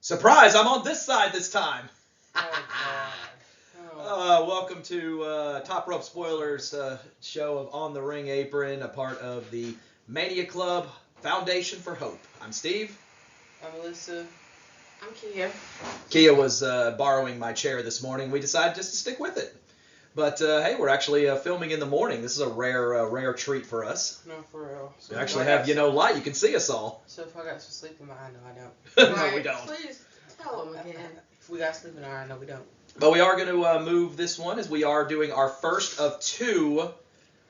Surprise, I'm on this side this time. Oh, Welcome to Top Rope Spoilers show of On the Ring Apron, a part of the Mania Club Foundation for Hope. I'm Steve. I'm Alyssa. I'm Kia. Kia was borrowing my chair this morning. We decided just to stick with it. But hey, we're actually filming in the morning. This is a rare treat for us. No, for real. So We actually have, light. You can see us all. So if I got some sleep in my eye, no, I don't. No, we don't. Please tell them again. If we got sleep in our eye, no, we don't. But we are going to move this one as we are doing our first of two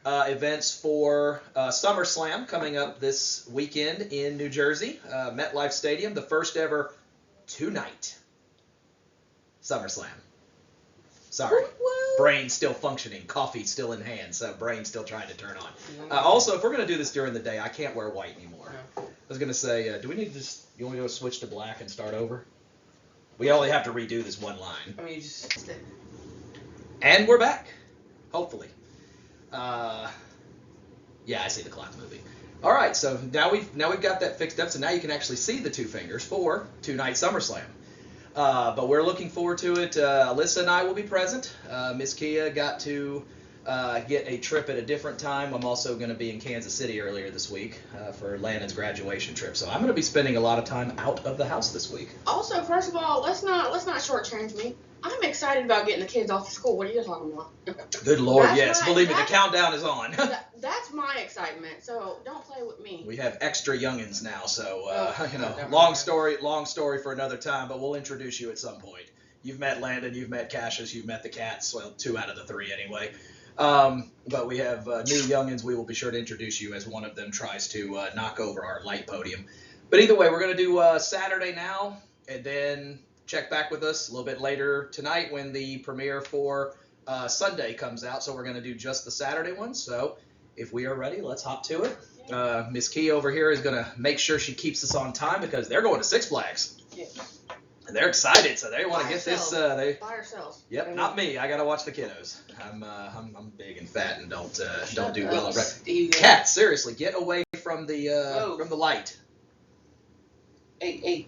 events for SummerSlam coming up this weekend in New Jersey, Metlife Stadium, the first ever two-night SummerSlam. Sorry. Brain still functioning, coffee still in hand, so brain still trying to turn on. Also, if we're going to do this during the day, I can't wear white anymore. No. I was going to say, do we need to just, you want me to switch to black and start over? We only have to redo this one line. I mean, you just... And we're back, hopefully. Yeah, I see the clock moving. All right, so now we've got that fixed up, so now you can actually see the two fingers for two-night SummerSlam. But we're looking forward to it. Alyssa and I will be present. Miss Kia got to get a trip at a different time. I'm also going to be in Kansas City earlier this week for Landon's graduation trip. So I'm going to be spending a lot of time out of the house this week. Also, first of all, let's not shortchange me. I'm excited about getting the kids off to school. What are you talking about? Good Lord, That's yes. right. Believe me, the countdown is on. That's my excitement. So don't play with me. We have extra youngins now, so never long mind. story for another time. But we'll introduce you at some point. You've met Landon, you've met Cassius, you've met the cats. Well, 2 out of the 3 anyway. But we have new youngins. We will be sure to introduce you as one of them tries to knock over our light podium. But either way, we're going to do Saturday now, and then check back with us a little bit later tonight when the premiere for Sunday comes out. So we're going to do just the Saturday one. So if we are ready, let's hop to it. Miss Key over here is going to make sure she keeps us on time because they're going to Six Flags. Yeah. And they're excited, so they want to get this. By ourselves. Yep, not me. I got to watch the kiddos. I'm big and fat and don't do well. Cat, seriously, get away from the light. Hey.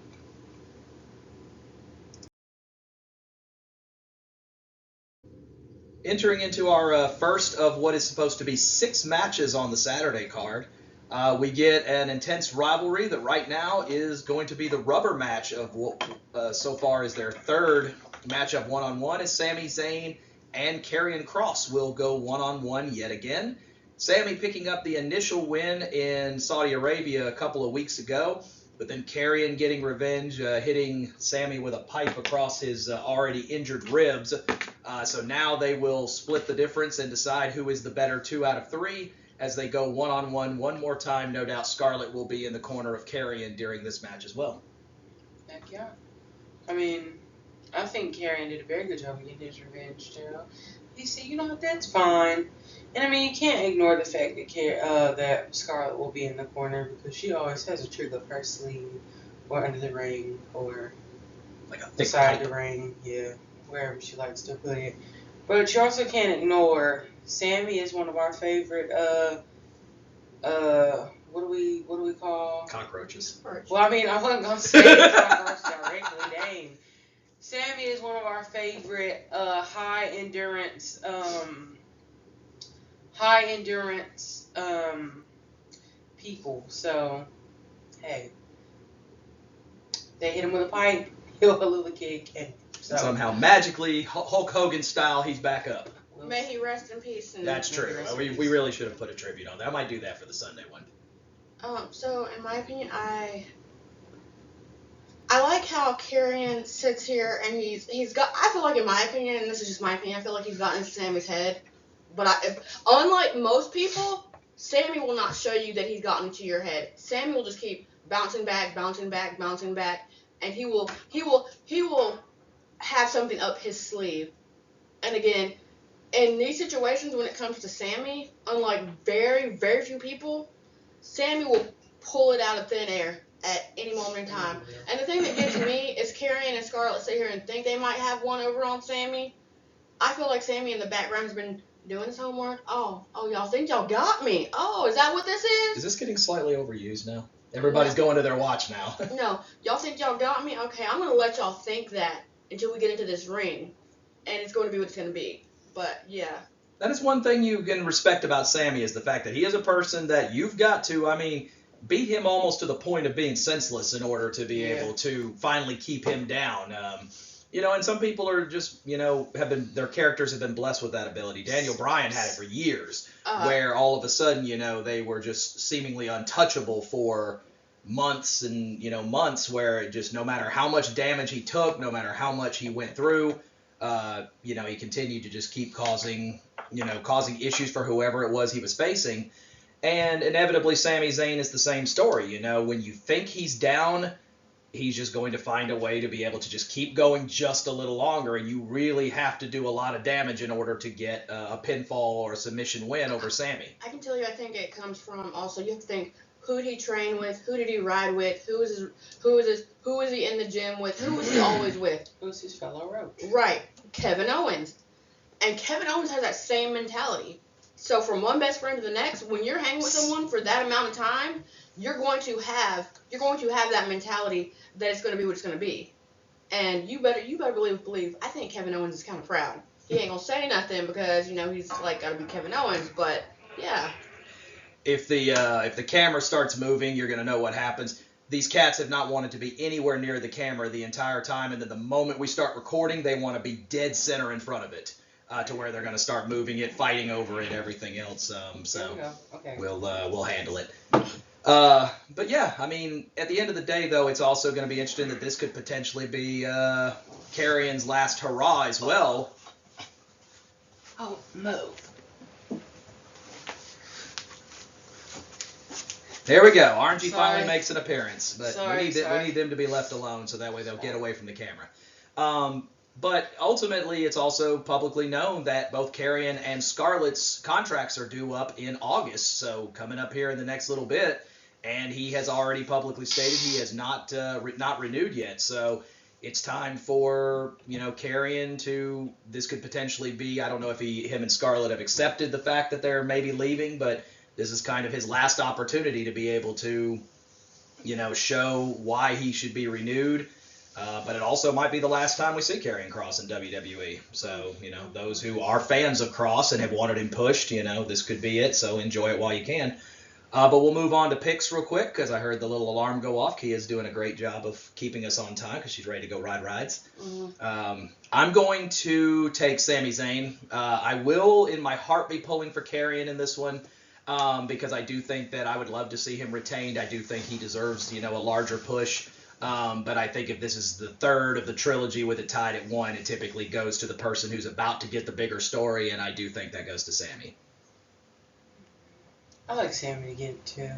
Entering into our first of what is supposed to be 6 matches on the Saturday card, we get an intense rivalry that right now is going to be the rubber match of what so far is their 3rd matchup one-on-one, is Sami Zayn and Karrion Kross will go one-on-one yet again. Sami picking up the initial win in Saudi Arabia a couple of weeks ago, but then Karrion getting revenge, hitting Sami with a pipe across his already injured ribs. So now they will split the difference and decide who is the better 2 out of 3 as they go one-on-one one more time. No doubt Scarlett will be in the corner of Karrion during this match as well. Heck yeah. I mean, I think Karrion did a very good job of getting his revenge, too. He said, that's fine. And I mean, you can't ignore the fact that that Scarlett will be in the corner because she always has a trick up her sleeve or under the ring or Like a thick beside pipe. the ring, yeah, wherever she likes to put it. But you also can't ignore Sami is one of our favorite what do we call Cockroaches. Well, I mean, I wasn't gonna say cockroach directly, dang. Sami is one of our favorite high endurance people. So, hey, they hit him with a pipe, he'll a little kid came. So Somehow, magically, Hulk Hogan style, he's back up. May he rest in peace. And That's true. We really should have put a tribute on that. I might do that for the Sunday one. So in my opinion, I like how Karrion sits here and he's got. I feel like, in my opinion, and this is just my opinion, I feel like he's gotten into Sami's head. But unlike most people, Sami will not show you that he's gotten into your head. Sami will just keep bouncing back, and he will have something up his sleeve. And again, in these situations, when it comes to Sami, unlike very, very few people, Sami will pull it out of thin air at any moment in time. And the thing that gets me is Karrion and Scarlett sit here and think they might have one over on Sami. I feel like Sami in the background has been doing his homework. Oh, y'all think y'all got me? Oh, is that what this is? Is this getting slightly overused now? Everybody's going to their watch now. No, y'all think y'all got me? Okay, I'm gonna let y'all think that until we get into this ring, and it's going to be what it's going to be. But yeah. That is one thing you can respect about Sami is the fact that he is a person that you've got to, beat him almost to the point of being senseless in order to be able to finally keep him down. And some people are just, their characters have been blessed with that ability. Daniel Bryan had it for years, where all of a sudden, they were just seemingly untouchable for months and, months, where it just, no matter how much damage he took, no matter how much he went through, he continued to just keep causing issues for whoever it was he was facing. And inevitably, Sami Zayn is the same story. When you think he's down, he's just going to find a way to be able to just keep going just a little longer, and you really have to do a lot of damage in order to get a pinfall or a submission win over Sami. I can tell you, I think it comes from also, you have to think, who did he train with? Who did he ride with? Who is he in the gym with? Who was he always with? Who's his fellow Roach? Right, Kevin Owens. And Kevin Owens has that same mentality. So from one best friend to the next, when you're hanging with someone for that amount of time, you're going to have that mentality that it's going to be what it's going to be. And you better believe. I think Kevin Owens is kind of proud. He ain't gonna say nothing because he's like got to be Kevin Owens. But yeah. If the camera starts moving, you're gonna know what happens. These cats have not wanted to be anywhere near the camera the entire time, and then the moment we start recording, they want to be dead center in front of it. To where they're going to start moving it, fighting over it, everything else. Okay. We'll handle it. But yeah, at the end of the day, though, it's also going to be interesting that this could potentially be Karrion's last hurrah as well. Oh, move. There we go. RNG finally makes an appearance, but we need them to be left alone so that way they'll get away from the camera. But ultimately, it's also publicly known that both Karrion and Scarlett's contracts are due up in August, so coming up here in the next little bit, and he has already publicly stated he has not renewed yet. So it's time for Karrion to. This could potentially be. I don't know if him and Scarlett have accepted the fact that they're maybe leaving, but this is kind of his last opportunity to be able to, show why he should be renewed. But it also might be the last time we see Karrion Kross in WWE. So, those who are fans of Kross and have wanted him pushed, this could be it. So enjoy it while you can. But we'll move on to picks real quick because I heard the little alarm go off. Kia's doing a great job of keeping us on time because she's ready to go ride rides. Mm-hmm. I'm going to take Sami Zayn. I will, in my heart, be pulling for Karrion in this one. Because I do think that I would love to see him retained. I do think he deserves, a larger push. But I think if this is the third of the trilogy with it tied at 1, it typically goes to the person who's about to get the bigger story, and I do think that goes to Sami. I like Sami to get it too.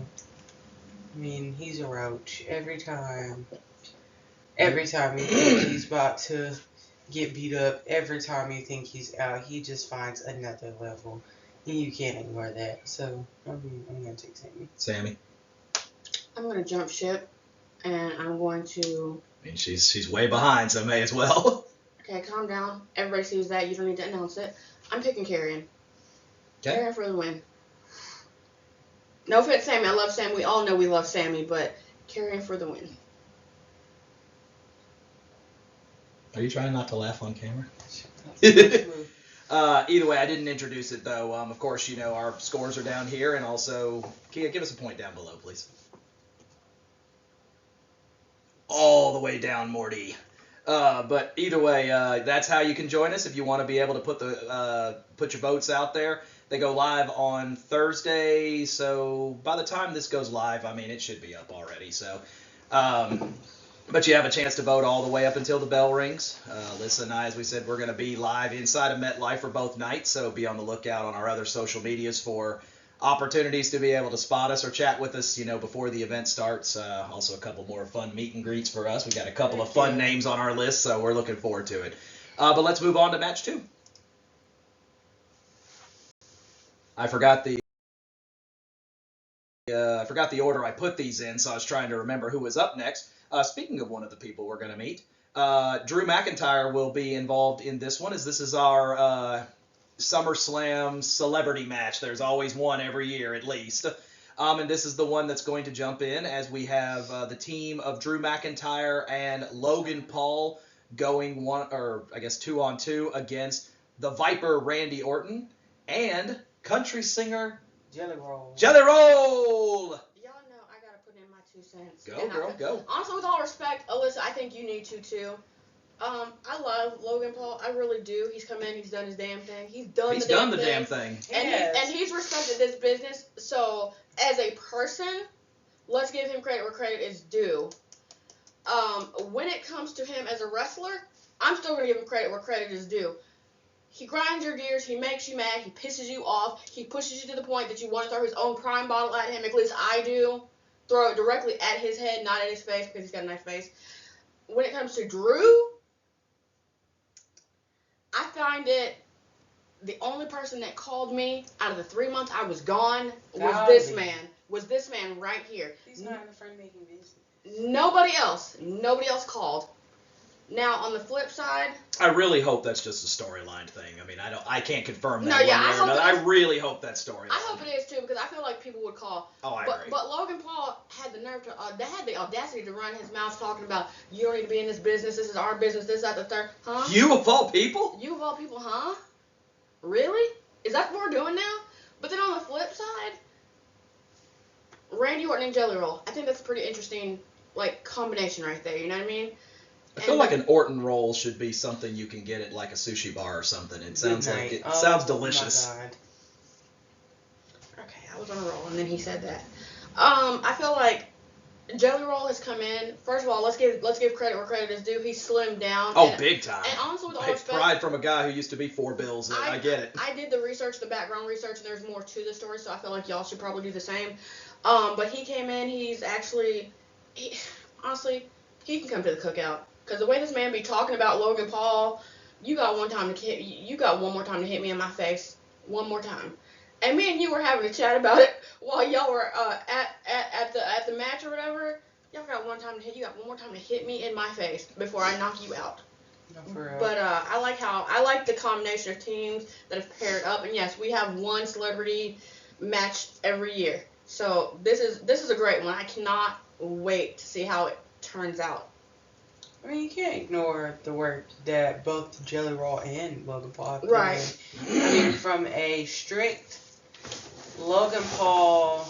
He's a roach every time. Every time you think he's about to get beat up, every time you think he's out, he just finds another level. And you can't ignore that. So I'm going to take Sami. Sami? I'm going to jump ship. And I'm going to... she's way behind, so may as well. Okay, calm down. Everybody sees that. You don't need to announce it. I'm picking Karrion. Okay. Karrion for the win. No offense, Sami. I love Sami. We all know we love Sami, but Karrion for the win. Are you trying not to laugh on camera? Either way, I didn't introduce it, though. Of course, our scores are down here, and also... Kia, give us a point down below, please. All the way down, Morty. But either way, that's how you can join us if you want to be able to put your votes out there. They go live on Thursday, so by the time this goes live, it should be up already. So, but you have a chance to vote all the way up until the bell rings. Alyssa and I, as we said, we're going to be live inside of MetLife for both nights, so be on the lookout on our other social medias for opportunities to be able to spot us or chat with us, before the event starts. Also a couple more fun meet and greets for us. We got a couple of fun names on our list, so we're looking forward to it. But let's move on to match 2. I forgot the order I put these in, so I was trying to remember who was up next. Speaking of one of the people we're going to meet, Drew McIntyre will be involved in this one, as this is our SummerSlam celebrity match. There's always one every year at least. And this is the one that's going to jump in as we have the team of Drew McIntyre and Logan Paul going 2-on-2 against the Viper Randy Orton and country singer Jelly Roll. Jelly Roll! Y'all know I gotta put in my 2 cents. Go, girl, go. Honestly, with all respect, Alyssa, I think you need to too. I love Logan Paul. I really do. He's come in. He's done his damn thing. He's done the damn thing. And he's respected this business. So as a person, let's give him credit where credit is due. When it comes to him as a wrestler, I'm still gonna give him credit where credit is due. He grinds your gears. He makes you mad. He pisses you off. He pushes you to the point that you want to throw his own prime bottle at him. At least I do. Throw it directly at his head, not at his face, because he's got a nice face. When it comes to Drew, I find it the only person that called me out of the 3 months I was gone was this man. Was this man right here. He's not in the front making business. Nobody else called. Now on the flip side, I really hope that's just a storyline thing. I mean, I can't confirm that. No, yeah, I really hope that's storyline. I hope it is too, because I feel like people would call. Oh, I agree. But Logan Paul had the nerve to, had the audacity to run his mouth talking about, you don't need to be in this business. This is our business. This, that, the third. Huh? You of all people? You of all people, huh? Really? Is that what we're doing now? But then on the flip side, Randy Orton and Jelly Roll. I think that's a pretty interesting combination right there. You know what I mean? I feel like an Orton roll should be something you can get at like a sushi bar or something. It sounds sounds delicious. My God. Okay, I was on a roll, and then he said that. I feel like Jelly Roll has come in. First of all, let's give credit where credit is due. He's slimmed down. Oh, big time. And honestly, with all It's respect, pride from a guy who used to be 4 bills. I get it. I did the research, the background research, and there's more to the story, so I feel like y'all should probably do the same. But he came in. He's actually, honestly, he can come to the cookout. Because the way this man be talking about Logan Paul, you got one more time to hit me in my face. One more time. And me and you were having a chat about it while y'all were at the match or whatever. Y'all got one more time to hit me in my face before I knock you out. No, for real. But I like the combination of teams that have paired up. And yes, we have one celebrity match every year. So this is a great one. I cannot wait to see how it turns out. I mean, you can't ignore the work that both Jelly Roll and Logan Paul have put Right. in. I mean, from a strict Logan Paul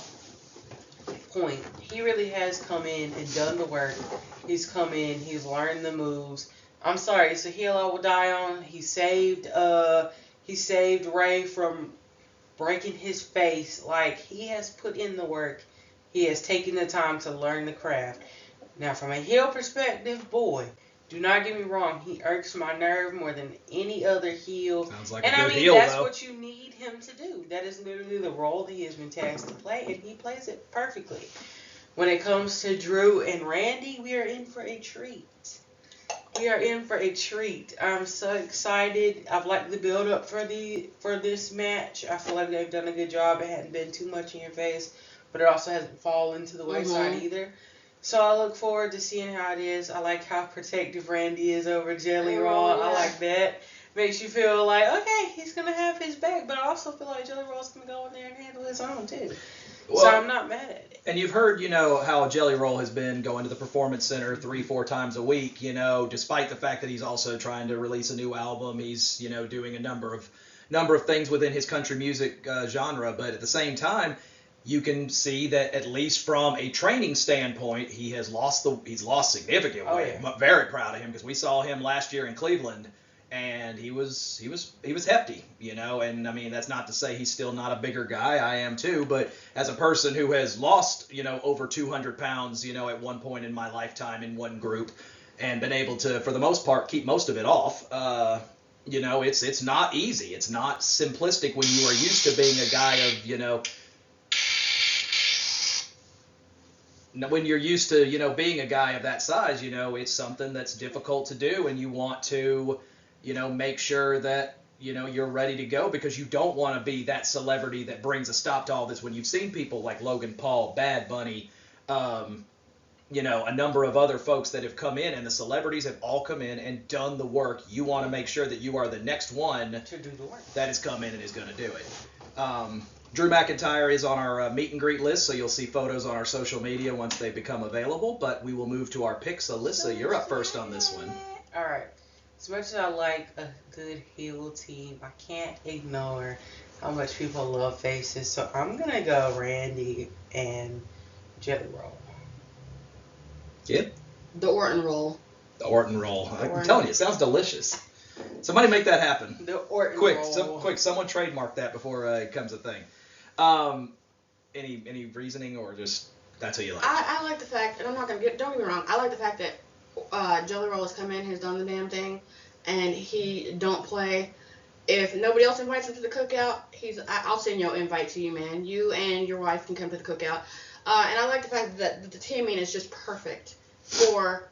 point, he really has come in and done the work. He's come in, he's learned the moves. I'm sorry, it's a heel I will die on. He saved Ray from breaking his face. Like, he has put in the work. He has taken the time to learn the craft. Now, from a heel perspective, boy, do not get me wrong, he irks my nerve more than any other heel. Sounds like and a good I mean, heel, that's though. what you need him to do. That is literally the role that he has been tasked to play, and he plays it perfectly. When it comes to Drew and Randy, we are in for a treat. I'm so excited. I've liked the build up for this match. I feel like they've done a good job. It hadn't been too much in your face, but it also hasn't fallen to the wayside either. So I look forward to seeing how it is. I like how protective Randy is over Jelly Roll. Yeah. I like that. Makes you feel like, okay, he's going to have his back. But I also feel like Jelly Roll's going to go in there and handle his own, too. Well, so I'm not mad at it. And you've heard, how Jelly Roll has been going to the Performance Center 3-4 times a week, despite the fact that he's also trying to release a new album. He's, doing a number of things within his country music genre. But at the same time, you can see that at least from a training standpoint, he's lost significant weight. Yeah. I'm very proud of him because we saw him last year in Cleveland, and he was hefty, And I mean, that's not to say he's still not a bigger guy. I am too, but as a person who has lost over 200 pounds, at one point in my lifetime in one group, and been able to, for the most part, keep most of it off. It's not easy. It's not simplistic when you are used to being a guy of when you're used to, being a guy of that size, it's something that's difficult to do, and you want to, make sure that, you're ready to go because you don't want to be that celebrity that brings a stop to all this when you've seen people like Logan Paul, Bad Bunny, a number of other folks that have come in, and the celebrities have all come in and done the work. You want to make sure that you are the next one to do the work that has come in and is going to do it. Drew McIntyre is on our meet and greet list, so you'll see photos on our social media once they become available. But we will move to our picks. Alyssa, you're up first on this one. All right. As much as I like a good heel team, I can't ignore how much people love faces. So I'm going to go Randy and Jelly Roll. Yep. The Orton roll. The Orton roll. I'm telling you, it sounds delicious. Somebody make that happen. The Orton quick, roll. Quick, someone trademark that before it becomes a thing. Any reasoning or just that's what you like? I like the fact, and I'm not going to don't get me wrong, I like the fact that Jelly Roll has come in, has done the damn thing, and he don't play. If nobody else invites him to the cookout, I'll send your invite to you, man. You and your wife can come to the cookout. And I like the fact that the teaming is just perfect for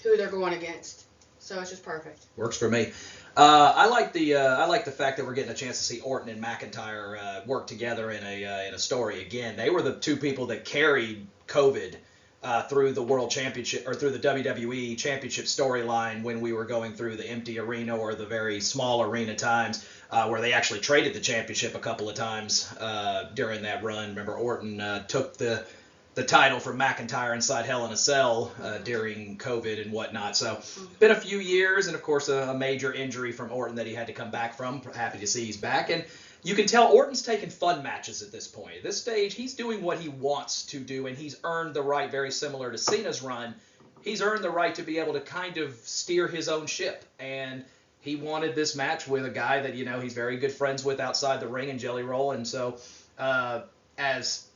who they're going against. So it's just perfect. Works for me. I like the fact that we're getting a chance to see Orton and McIntyre work together in a story again. They were the two people that carried COVID through the World Championship or through the WWE Championship storyline when we were going through the empty arena or the very small arena times where they actually traded the championship a couple of times during that run. Remember, Orton took the title from McIntyre inside Hell in a Cell during COVID and whatnot. So been a few years, and of course a major injury from Orton that he had to come back from. Happy to see he's back. And you can tell Orton's taking fun matches at this point. At this stage, he's doing what he wants to do, and he's earned the right, very similar to Cena's run, he's earned the right to be able to kind of steer his own ship. And he wanted this match with a guy that, he's very good friends with outside the ring in Jelly Roll. And so as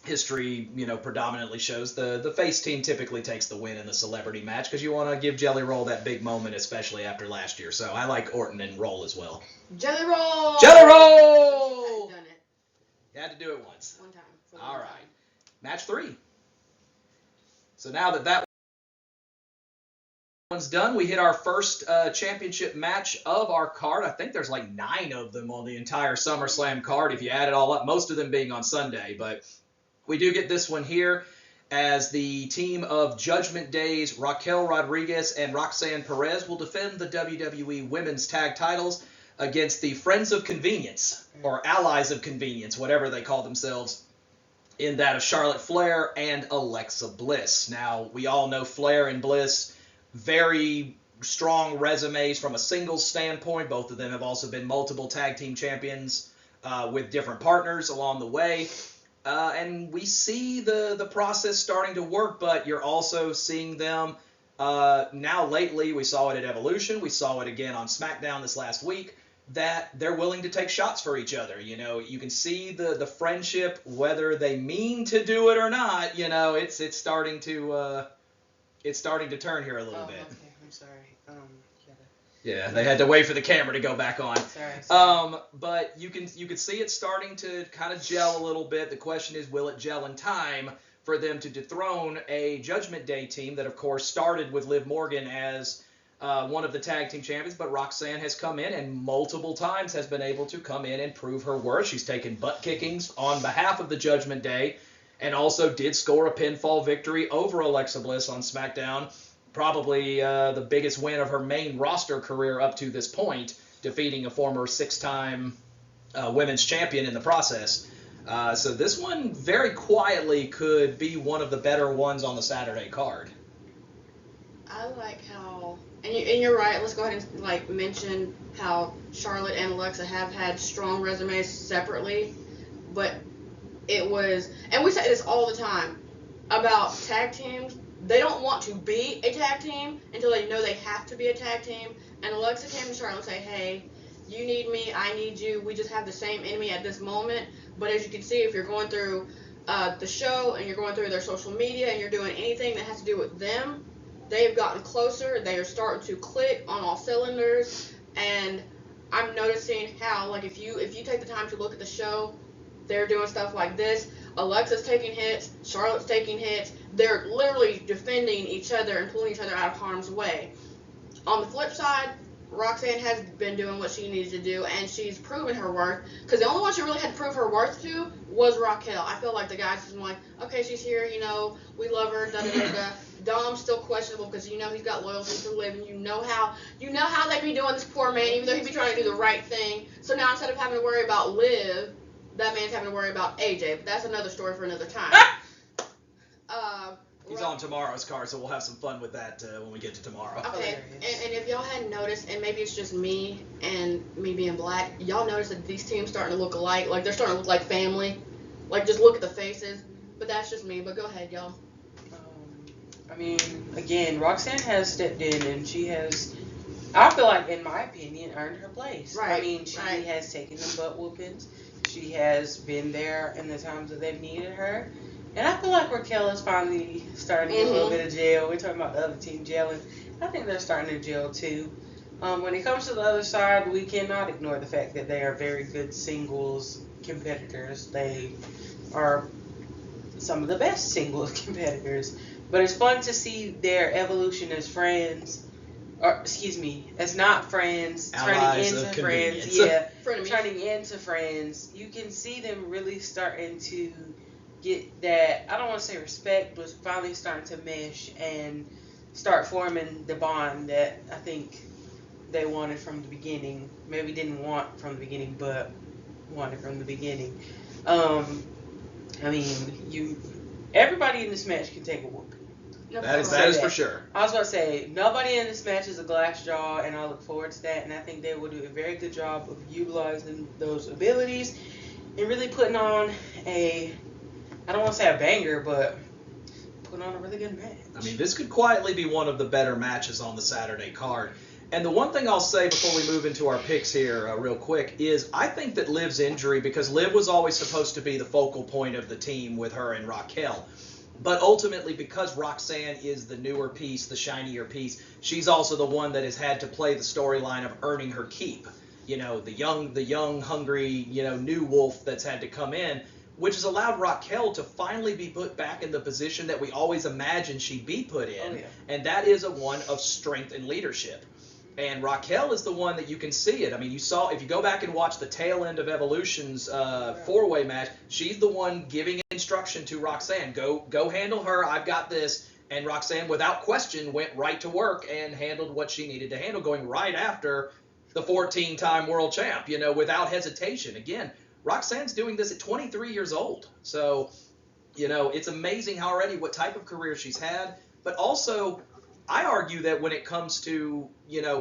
history, predominantly shows, the face team typically takes the win in the celebrity match because you want to give Jelly Roll that big moment, especially after last year. So I like Orton and Roll as well. Jelly Roll! Jelly Roll! I've done it. You had to do it once. One time. All right. Match 3. So now that one's done, we hit our first championship match of our card. I think there's like 9 of them on the entire SummerSlam card if you add it all up, most of them being on Sunday. But we do get this one here as the team of Judgment Day's Raquel Rodriguez and Roxanne Perez will defend the WWE Women's Tag Titles against the Friends of Convenience, or Allies of Convenience, whatever they call themselves, in that of Charlotte Flair and Alexa Bliss. Now, we all know Flair and Bliss, very strong resumes from a singles standpoint. Both of them have also been multiple tag team champions with different partners along the way. And we see the process starting to work, but you're also seeing them now lately. We saw it at Evolution. We saw it again on SmackDown this last week, that they're willing to take shots for each other. You can see the friendship, whether they mean to do it or not. It's starting to turn here a little bit. Okay, I'm sorry. Yeah, they had to wait for the camera to go back on. Sorry. But you can see it starting to kind of gel a little bit. The question is, will it gel in time for them to dethrone a Judgment Day team that, of course, started with Liv Morgan as one of the tag team champions, but Roxanne has come in and multiple times has been able to come in and prove her worth. She's taken butt kickings on behalf of the Judgment Day and also did score a pinfall victory over Alexa Bliss on SmackDown. Probably the biggest win of her main roster career up to this point, defeating a former 6-time women's champion in the process. So this one very quietly could be one of the better ones on the Saturday card. I like how, and you're right, let's go ahead and mention how Charlotte and Alexa have had strong resumes separately, but it was, and we say this all the time about tag teams. They don't want to be a tag team until they know they have to be a tag team. And Alexa came to Charlotte and say, hey, you need me, I need you. We just have the same enemy at this moment. But as you can see, if you're going through the show and you're going through their social media and you're doing anything that has to do with them, they've gotten closer. They are starting to click on all cylinders. And I'm noticing how, if you take the time to look at the show, they're doing stuff like this. Alexa's taking hits, Charlotte's taking hits. They're literally defending each other and pulling each other out of harm's way. On the flip side, Roxanne has been doing what she needs to do, and she's proven her worth. Because the only one she really had to prove her worth to was Raquel. I feel like the guys just like, okay, she's here, we love her, da da da da. Dom's still questionable because he's got loyalty to Liv, and you know how they be doing this poor man, even though he be trying to do the right thing. So now instead of having to worry about Liv, that man's having to worry about AJ. But that's another story for another time. He's on tomorrow's card, so we'll have some fun with that when we get to tomorrow. Okay, and if y'all hadn't noticed, and maybe it's just me and me being black, y'all notice that these teams starting to look alike, like they're starting to look like family. Like, just look at the faces. But that's just me, but go ahead, y'all. Again, Roxanne has stepped in, and she has, I feel like, in my opinion, earned her place. Right. She has taken them butt whoopings. She has been there in the times that they've needed her. And I feel like Raquel is finally starting to get a little bit of jail. We're talking about the other team jailing. I think they're starting to jail too. When it comes to the other side, we cannot ignore the fact that they are very good singles competitors. They are some of the best singles competitors. But it's fun to see their evolution as friends. As not friends, Allies turning into friends. Turning into friends. You can see them really starting to get that, I don't want to say respect, but finally starting to mesh and start forming the bond that I think they wanted from the beginning. Maybe didn't want from the beginning, but wanted from the beginning. Everybody in this match can take a whooping. That is for sure. I was about to say, nobody in this match is a glass jaw, and I look forward to that, and I think they will do a very good job of utilizing those abilities and really putting on I don't want to say a banger, but putting on a really good match. This could quietly be one of the better matches on the Saturday card. And the one thing I'll say before we move into our picks here real quick is I think that Liv's injury, because Liv was always supposed to be the focal point of the team with her and Raquel, but ultimately because Roxanne is the newer piece, the shinier piece, she's also the one that has had to play the storyline of earning her keep. The young, hungry, new wolf that's had to come in, which has allowed Raquel to finally be put back in the position that we always imagined she'd be put in, and that is one of strength and leadership. And Raquel is the one that you can see it. You saw, if you go back and watch the tail end of Evolution's four-way match, she's the one giving instruction to Roxanne. Go handle her, I've got this. And Roxanne, without question, went right to work and handled what she needed to handle, going right after the 14-time world champ, without hesitation. Again, Roxanne's doing this at 23 years old. So, it's amazing how already what type of career she's had. But also, I argue that when it comes to,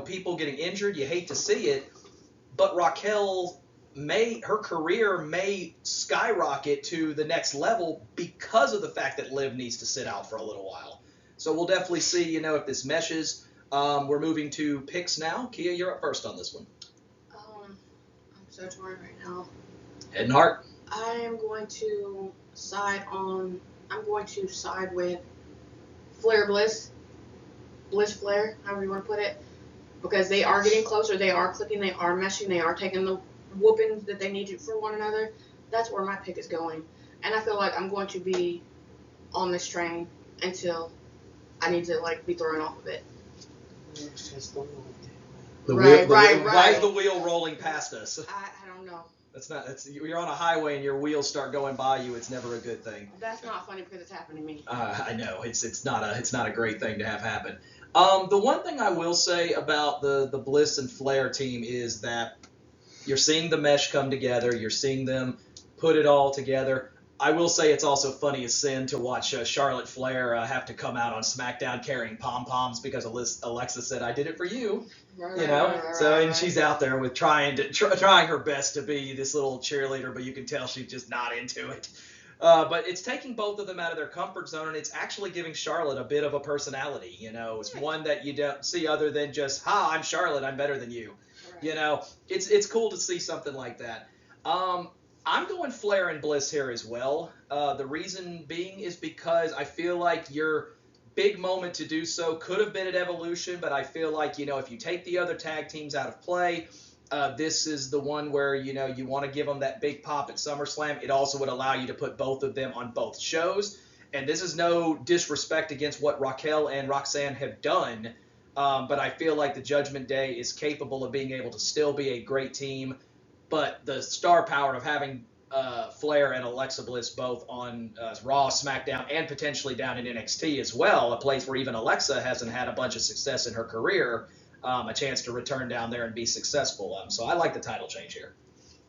people getting injured, you hate to see it. But Raquel her career may skyrocket to the next level because of the fact that Liv needs to sit out for a little while. So we'll definitely see, if this meshes. We're moving to picks now. Kia, you're up first on this one. I'm so torn right now. Head and heart. I am going to side with Flair Bliss. Bliss Flair, however you want to put it. Because they are getting closer, they are clicking, they are meshing, they are taking the whoopings that they need for one another. That's where my pick is going. And I feel like I'm going to be on this train until I need to be thrown off of it. Why is the wheel rolling past us? I don't know. You're on a highway and your wheels start going by you. It's never a good thing. That's not funny because it's happened to me. I know it's not a great thing to have happen. The one thing I will say about the Bliss and Flair team is that you're seeing the mesh come together. You're seeing them put it all together. I will say it's also funny as sin to watch Charlotte Flair have to come out on SmackDown carrying pom-poms because Alexa said, "I did it for you." And she's out there with trying her best to be this little cheerleader, but you can tell she's just not into it. But it's taking both of them out of their comfort zone, and it's actually giving Charlotte a bit of a personality. It's one that you don't see other than just, "Ha, I'm Charlotte, I'm better than you." Right. It's cool to see something like that. I'm going Flair and Bliss here as well. The reason being is because I feel like your big moment to do so could have been at Evolution, but I feel like, if you take the other tag teams out of play, this is the one where, you want to give them that big pop at SummerSlam. It also would allow you to put both of them on both shows. And this is no disrespect against what Raquel and Roxanne have done, But I feel like the Judgment Day is capable of being able to still be a great team. But the star power of having Flair and Alexa Bliss both on Raw, SmackDown, and potentially down in NXT as well, a place where even Alexa hasn't had a bunch of success in her career, a chance to return down there and be successful. So I like the title change here.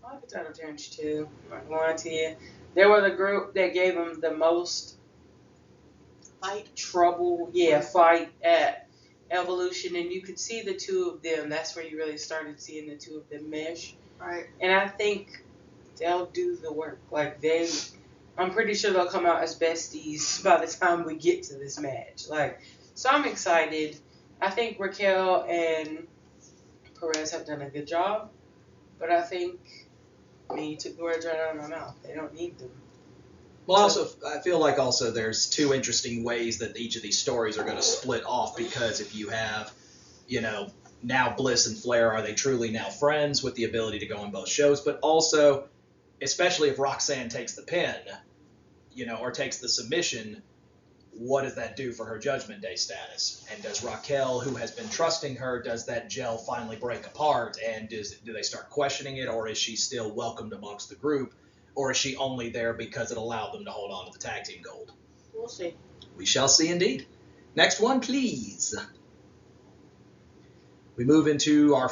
I like the title change too. I'm not going to you. They were the group that gave them the most fight at Evolution, and you could see the two of them. That's where you really started seeing the two of them mesh. Right. And I think they'll do the work. I'm pretty sure they'll come out as besties by the time we get to this match. So I'm excited. I think Raquel and Perez have done a good job, but I think, you took the words right out of my mouth. They don't need them. Well, I feel like also there's two interesting ways that each of these stories are going to split off, because if you have, now Bliss and Flair, are they truly now friends with the ability to go on both shows? But also, especially if Roxanne takes the pin, or takes the submission, what does that do for her Judgment Day status? And does Raquel, who has been trusting her, does that gel finally break apart? And do they start questioning it, or is she still welcomed amongst the group? Or is she only there because it allowed them to hold on to the tag team gold? We'll see. We shall see indeed. Next one, please. We move into our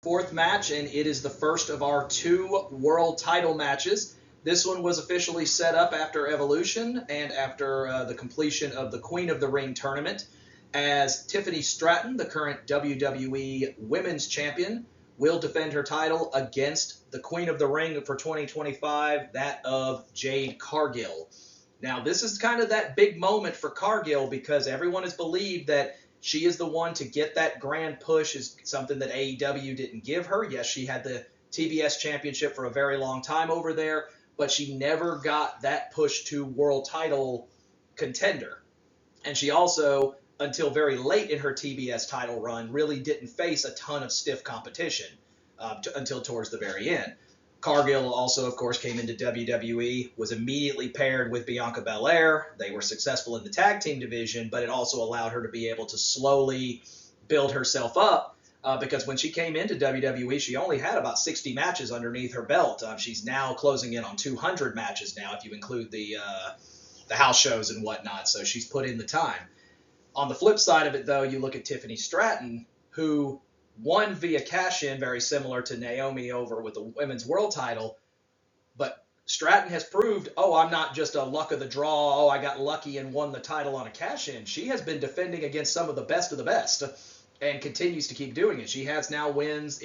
fourth match, and it is the first of our 2 world title matches. This one was officially set up after Evolution and after the completion of the Queen of the Ring tournament, as Tiffany Stratton, the current WWE Women's Champion, will defend her title against the Queen of the Ring for 2025, that of Jade Cargill. Now, this is kind of that big moment for Cargill, because everyone has believed that she is the one to get that grand push, is something that AEW didn't give her. Yes, she had the TBS championship for a very long time over there, but she never got that push to world title contender. And she also, until very late in her TBS title run, really didn't face a ton of stiff competition until towards the very end. Cargill also, of course, came into WWE, was immediately paired with Bianca Belair. They were successful in the tag team division, but it also allowed her to be able to slowly build herself up, because when she came into WWE, she only had about 60 matches underneath her belt. She's now closing in on 200 matches now, if you include the house shows and whatnot, so she's put in the time. On the flip side of it, though, you look at Tiffany Stratton, who won via cash-in, very similar to Naomi over with the women's world title. But Stratton has proved, I'm not just a luck of the draw, I got lucky and won the title on a cash-in. She has been defending against some of the best and continues to keep doing it. She has now wins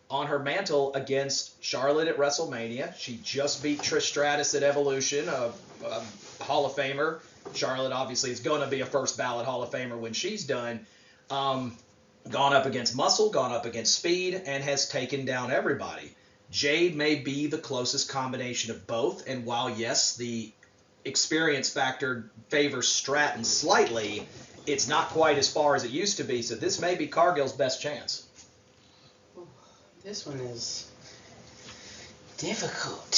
on her mantle against Charlotte at WrestleMania. She just beat Trish Stratus at Evolution, a Hall of Famer. Charlotte obviously is going to be a first ballot Hall of Famer when she's done. Gone up against muscle, gone up against speed, and has taken down everybody. Jade may be the closest combination of both, and while, yes, the experience factor favors Stratton slightly, it's not quite as far as it used to be, so this may be Cargill's best chance. This one is difficult,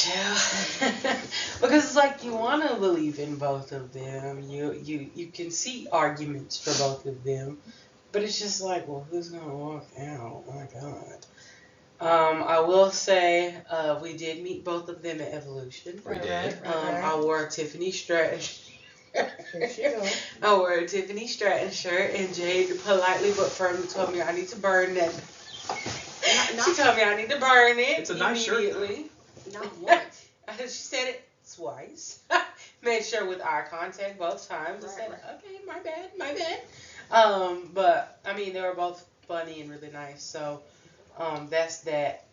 because it's like you want to believe in both of them. You can see arguments for both of them. But it's just like, well, who's going to walk out? Oh, my God. I will say we did meet both of them at Evolution. We did. I wore a Tiffany Stratton I wore a Tiffany Stratton shirt, and Jade politely but firmly told me I need to burn that. She told me I need to burn it. It's a nice immediately. shirt. Not once. She said it twice. Made sure with eye contact both times. I said, okay, my bad. But I mean, they were both funny and really nice. So, that's that.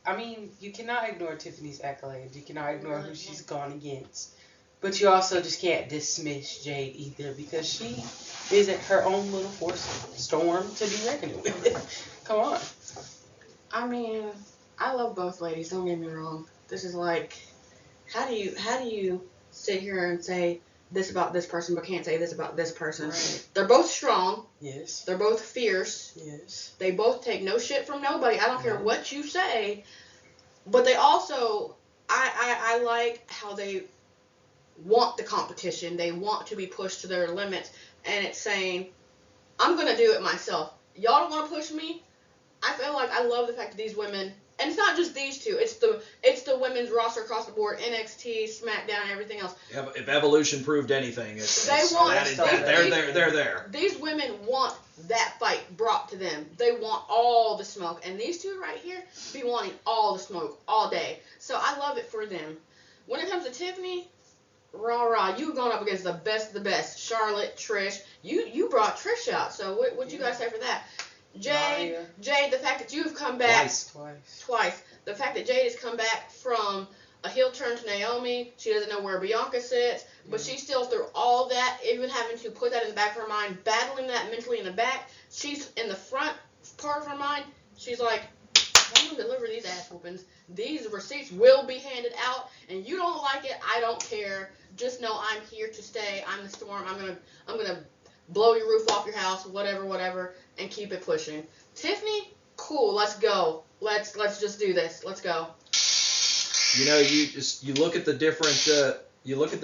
I mean, you cannot ignore Tiffany's accolades. You cannot ignore who she's gone against. But you also just can't dismiss Jade either, because she is her own little force storm to be reckoned with. Come on. I mean, I love both ladies. Don't get me wrong. This is like, how do you sit here and say this about this person, but can't say this about this person? Right. They're both strong. Yes. They're both fierce. Yes. They both take no shit from nobody. I don't care what you say. But they also, I like how they want the competition. They want to be pushed to their limits. And it's saying, I'm going to do it myself. Y'all don't want to push me? I feel like I love the fact that these women, and it's not just these two, it's the women's roster across the board, NXT, SmackDown, everything else. If Evolution proved anything, they're there. These women want that fight brought to them. They want all the smoke, and these two right here be wanting all the smoke all day. So I love it for them. When it comes to Tiffany, rah, you've gone up against the best of the best. Charlotte, Trish. You brought Trish out, so what'd you guys say for that? Jade, the fact that you've come back twice. The fact that Jade has come back from a heel turn to Naomi, she doesn't know where Bianca sits, but she's still through all that, even having to put that in the back of her mind, battling that mentally in the back. She's in the front part of her mind. She's like, I'm going to deliver these ass whoopings. These receipts will be handed out, and you don't like it, I don't care. Just know I'm here to stay. I'm the storm. I'm gonna blow your roof off your house, whatever, and keep it pushing. Tiffany, cool. Let's go. Let's just do this. Let's go. You look at the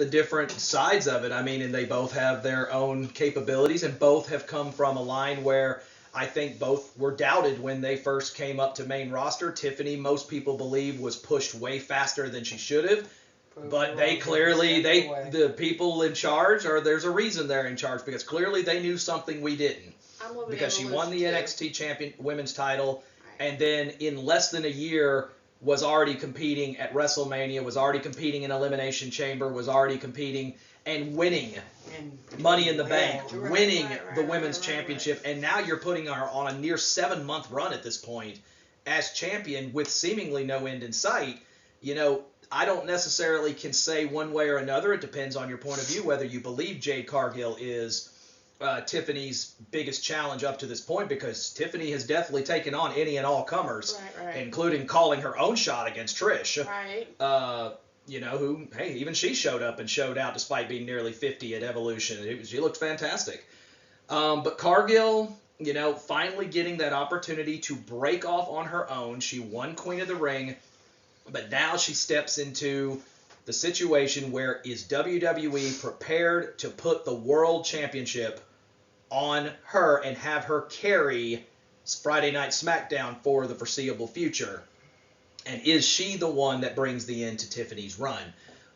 different sides of it. I mean, and they both have their own capabilities, and both have come from a line where I think both were doubted when they first came up to main roster. Tiffany, most people believe, was pushed way faster than she should have. But they clearly, the people in charge, there's a reason they're in charge, because clearly they knew something we didn't. Because she won the NXT champion women's title, and then in less than a year was already competing at WrestleMania, was already competing in Elimination Chamber, was already competing and winning Money in the Bank, winning the women's championship, and now you're putting her on a near 7-month run at this point as champion with seemingly no end in sight. I don't necessarily can say one way or another. It depends on your point of view, whether you believe Jade Cargill is Tiffany's biggest challenge up to this point, because Tiffany has definitely taken on any and all comers, including calling her own shot against Trish. Who, hey, even she showed up and showed out despite being nearly 50 at Evolution. She looked fantastic. But Cargill, finally getting that opportunity to break off on her own. She won Queen of the Ring. But now she steps into the situation where is WWE prepared to put the World Championship on her and have her carry Friday Night SmackDown for the foreseeable future? And is she the one that brings the end to Tiffany's run?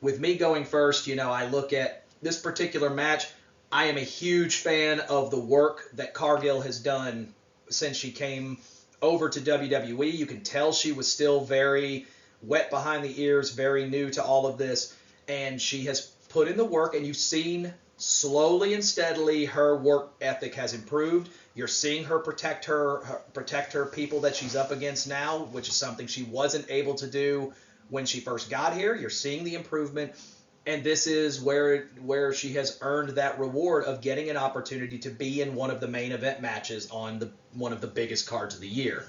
With me going first, I look at this particular match. I am a huge fan of the work that Cargill has done since she came over to WWE. You can tell she was still very wet behind the ears, very new to all of this, and she has put in the work, and you've seen slowly and steadily her work ethic has improved. You're seeing her protect her people that she's up against now, which is something she wasn't able to do when she first got here. You're seeing the improvement, and this is where she has earned that reward of getting an opportunity to be in one of the main event matches on one of the biggest cards of the year.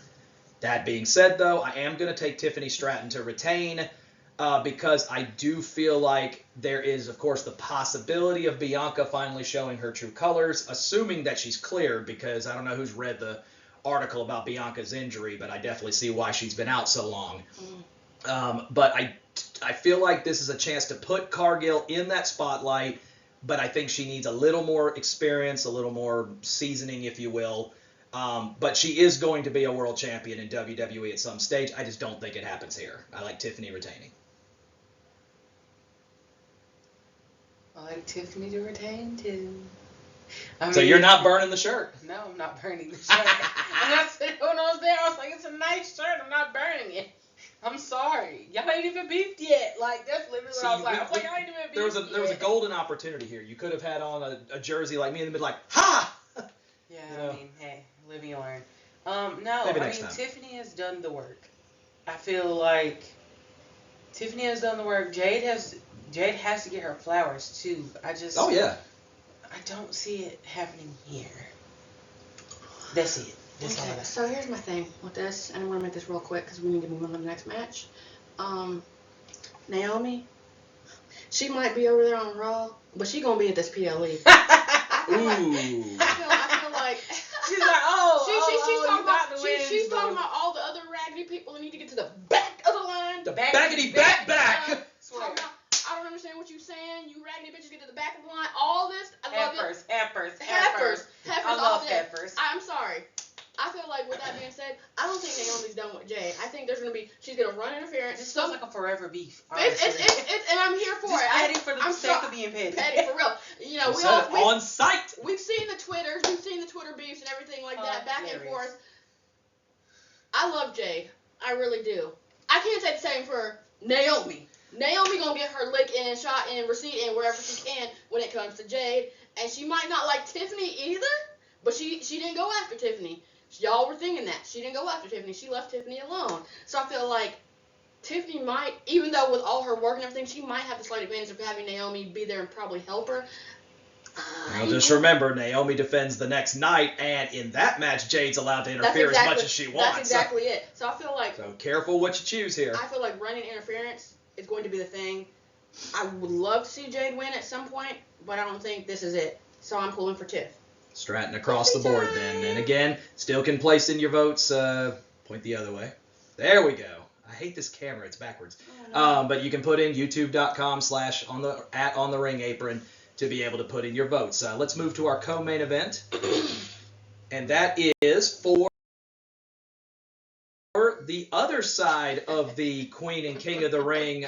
That being said, though, I am going to take Tiffany Stratton to retain because I do feel like there is, of course, the possibility of Bianca finally showing her true colors, assuming that she's cleared, because I don't know who's read the article about Bianca's injury, but I definitely see why she's been out so long. But I feel like this is a chance to put Cargill in that spotlight, but I think she needs a little more experience, a little more seasoning, if you will. But she is going to be a world champion in WWE at some stage. I just don't think it happens here. I like Tiffany retaining. I like Tiffany to retain, too. So you're not burning the shirt? No, I'm not burning the shirt. I'm not saying when I was there, I was like, it's a nice shirt. I'm not burning it. I'm sorry. Y'all ain't even beefed yet. Like, that's literally what I was like. I was like, y'all ain't even beefed yet. There was a golden opportunity here. You could have had on a jersey like me in the middle, like, ha! Yeah, I mean, hey, live and learn. No, I mean, Tiffany has done the work. I feel like Tiffany has done the work. Jade has to get her flowers, too. Oh, yeah. I don't see it happening here. That's it. That's all I got. So here's my thing with this, and I'm going to make this real quick because we need to move on to the next match. Naomi, she might be over there on Raw, but she going to be at this PLE. Ooh. I feel like she's like, she's talking about all the other raggedy people that need to get to the back of the line. The backity back. I don't understand what you're saying. win. You raggedy bitches get to the back of the line. All this, I love it. Heifers. I love heifers. I'm sorry. I feel like, with that being said, I don't think Naomi's done with Jade. I think there's gonna be, she's gonna run interference. This feels like a forever beef. It's and I'm here for just it. Petty for the sake of being petty. Petty for real. You know, on site. We've seen the Twitters, we've seen the Twitter beefs and everything like that, back and forth. I love Jade. I really do. I can't say the same for Naomi. Naomi gonna get her lick in, shot in, receipt in wherever she can when it comes to Jade, and she might not like Tiffany either, but she didn't go after Tiffany. Y'all were thinking that. She didn't go after Tiffany. She left Tiffany alone. So I feel like Tiffany might, even though with all her work and everything, she might have the slight advantage of having Naomi be there and probably help her. Well, just remember, Naomi defends the next night, and in that match, Jade's allowed to interfere as much as she wants. That's exactly it. So I feel like... So careful what you choose here. I feel like running interference is going to be the thing. I would love to see Jade win at some point, but I don't think this is it. So I'm pulling for Tiff. Stratton across the board then. And again, still can place in your votes. Point the other way. There we go. I hate this camera. It's backwards. Oh, no. But you can put in youtube.com/@ontheringapron to be able to put in your votes. Let's move to our co-main event. And that is for the other side of the Queen and King of the Ring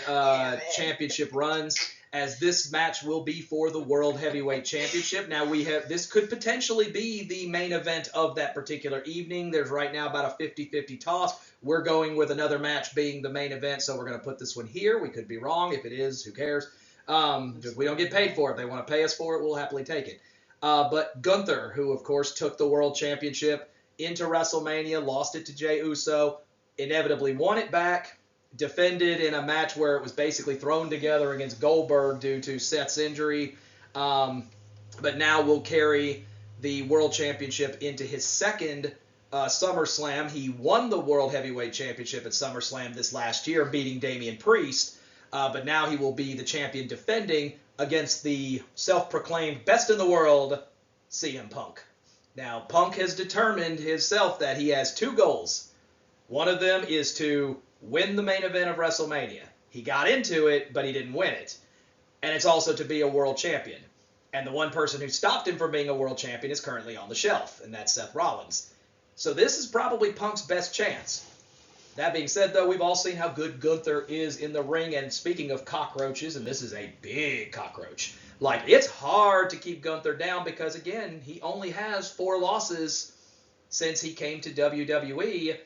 championship runs, as this match will be for the World Heavyweight Championship. Now, this could potentially be the main event of that particular evening. There's right now about a 50-50 toss. We're going with another match being the main event, so we're going to put this one here. We could be wrong. If it is, who cares? We don't get paid for it. If they want to pay us for it, we'll happily take it. But Gunther, who, of course, took the World Championship into WrestleMania, lost it to Jey Uso, inevitably won it back, defended in a match where it was basically thrown together against Goldberg due to Seth's injury, but now will carry the World Championship into his second SummerSlam. He won the World Heavyweight Championship at SummerSlam this last year, beating Damian Priest, but now he will be the champion defending against the self-proclaimed best in the world, CM Punk. Now, Punk has determined himself that he has two goals. One of them is to win the main event of WrestleMania. He got into it, but he didn't win it. And it's also to be a world champion. And the one person who stopped him from being a world champion is currently on the shelf, and that's Seth Rollins. So this is probably Punk's best chance. That being said, though, we've all seen how good Gunther is in the ring. And speaking of cockroaches, and this is a big cockroach, like, it's hard to keep Gunther down because, again, he only has 4 losses since he came to WWE.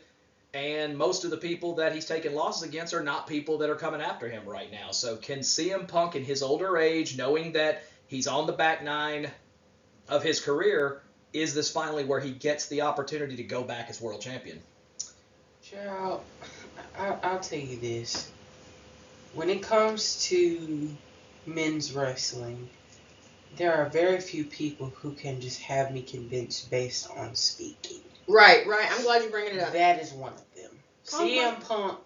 And most of the people that he's taken losses against are not people that are coming after him right now. So can CM Punk in his older age, knowing that he's on the back 9 of his career, is this finally where he gets the opportunity to go back as world champion? Gerald, I'll tell you this. When it comes to men's wrestling, there are very few people who can just have me convinced based on speaking. Right. I'm glad you're bringing it up. That is one of them. CM Punk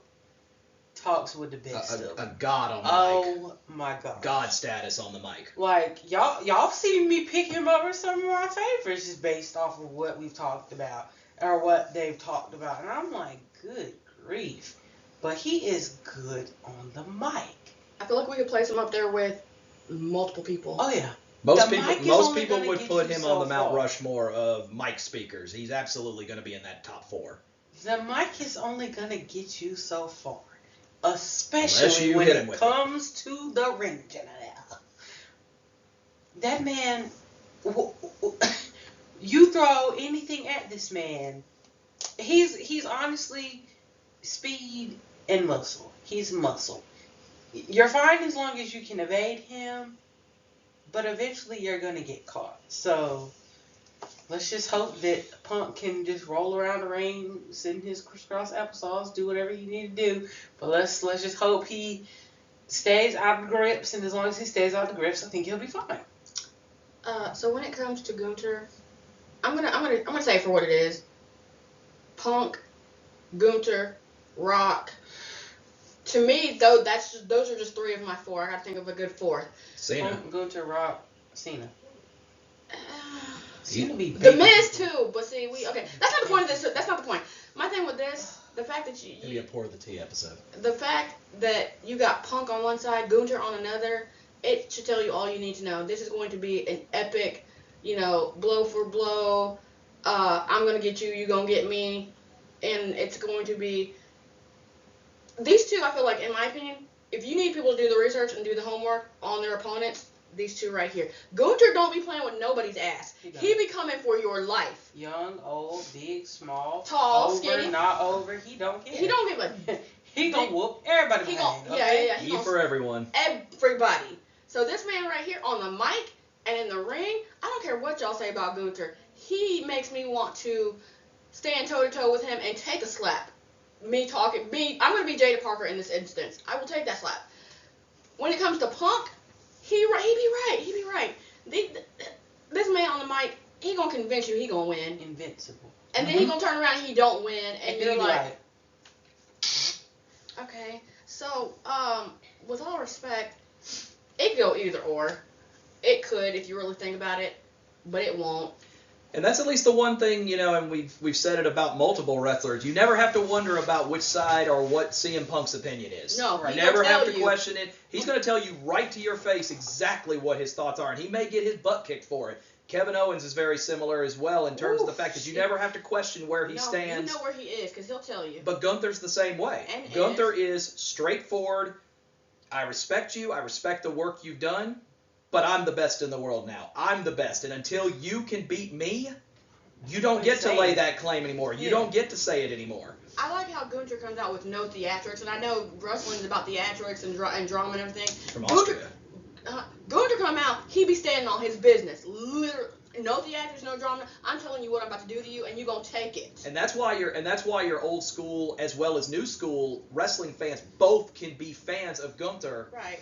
talks with the best of them. A god on the mic. Oh my god. God status on the mic. Like, y'all seen me pick him over some of my favorites just based off of what we've talked about or what they've talked about. And I'm like, good grief. But he is good on the mic. I feel like we could place him up there with multiple people. Oh yeah. Most people would put him on the Mount Rushmore of mic speakers. He's absolutely going to be in that top 4. The mic is only going to get you so far. Especially when it comes to the ring general. That man, you throw anything at this man. He's honestly speed and muscle. He's muscle. You're fine as long as you can evade him. But eventually you're going to get caught. So let's just hope that Punk can just roll around the ring, send his crisscross applesauce, do whatever you need to do. But let's just hope he stays out of the grips. And as long as he stays out of the grips, I think he'll be fine. So when it comes to Gunther, I'm gonna say it for what it is. Punk, Gunther, Rock. To me, though, those are just 3 of my 4. I gotta think of a good 4th. Cena. Go to Rock, Cena. Cena be The Miz too, but see, that's not the point of this. That's not the point. My thing with this, the fact that maybe a pour the tea episode. The fact that you got Punk on one side, Gunther on another, it should tell you all you need to know. This is going to be an epic, blow for blow. I'm gonna get you, you gonna get me, and it's going to be. These two, I feel like, in my opinion, if you need people to do the research and do the homework on their opponents, these two right here. Gunther don't be playing with nobody's ass. He be coming for your life. Young, old, big, small, tall, over, skinny, not over. He don't care. He don't give a. He gonna whoop everybody. Yeah. He for everyone. Everybody. So this man right here on the mic and in the ring, I don't care what y'all say about Gunther. He makes me want to stand toe to toe with him and take a slap. I'm gonna be Jada Parker in this instance. I will take that slap. When it comes to Punk, he be right. This man on the mic, he gonna convince you he gonna win. Invincible. And then he gonna turn around and he don't win, and you're like, okay. So, with all respect, it could go either or. It could if you really think about it, but it won't. And that's at least the one thing, and we've said it about multiple wrestlers. You never have to wonder about which side or what CM Punk's opinion is. No, you never have to question it. He's going to tell you right to your face exactly what his thoughts are, and he may get his butt kicked for it. Kevin Owens is very similar as well in terms of the fact that you never have to question where he stands. You know where he is because he'll tell you. But Gunther's the same way. And Gunther is straightforward. I respect you. I respect the work you've done. But I'm the best in the world now. I'm the best. And until you can beat me, you don't get to lay that claim anymore. You don't get to say it anymore. I like how Gunther comes out with no theatrics. And I know wrestling's about theatrics and drama and everything. From Austria. Gunther come out, he be standing on his business. Literally. No theatrics, no drama. I'm telling you what I'm about to do to you, and you're going to take it. And that's why your old school as well as new school wrestling fans both can be fans of Gunther. Right.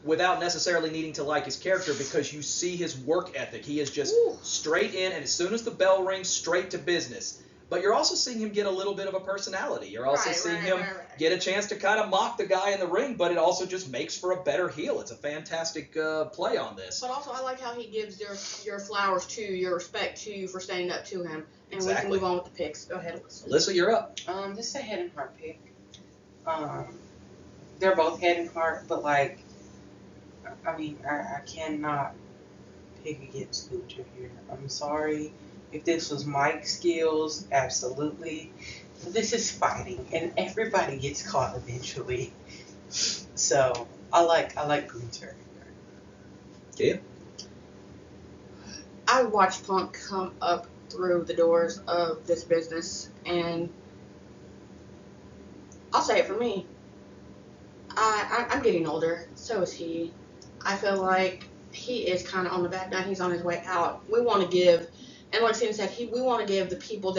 Without necessarily needing to like his character, because you see his work ethic. He is just straight in, and as soon as the bell rings, straight to business. But you're also seeing him get a little bit of a personality. You're also seeing him get a chance to kind of mock the guy in the ring, but it also just makes for a better heel. It's a fantastic play on this. But also, I like how he gives your flowers to you, your respect to you for standing up to him. And we can move on with the picks. Go ahead, Alyssa. Alyssa, you're up. This is a head and heart pick. They're both head and heart, but I cannot pick against Gunther here. I'm sorry. If this was mic skills, absolutely. But this is fighting, and everybody gets caught eventually. So I like Gunther. Yeah. I watched Punk come up through the doors of this business, and I'll say it for me. I'm getting older. So is he. I feel like he is kind of on the back nine. He's on his way out. We want to give. And like Sam said, we want to give the people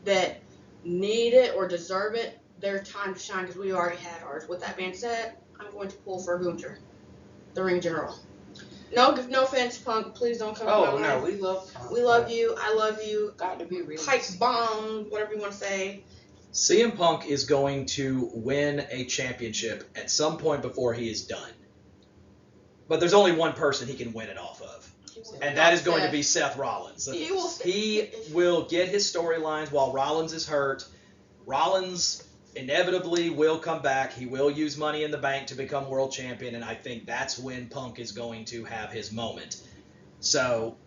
that need it or deserve it their time to shine because we already had ours. With that being said, I'm going to pull for Gunther, the ring general. No offense, Punk. Please don't come. Oh no, we love Punk. We love you. I love you. Got to be real. Pipe bomb, whatever you want to say. CM Punk is going to win a championship at some point before he is done. But there's only one person he can win it off of. And that is going to be Seth Rollins. He will get his storylines while Rollins is hurt. Rollins inevitably will come back. He will use Money in the Bank to become world champion, and I think that's when Punk is going to have his moment. So,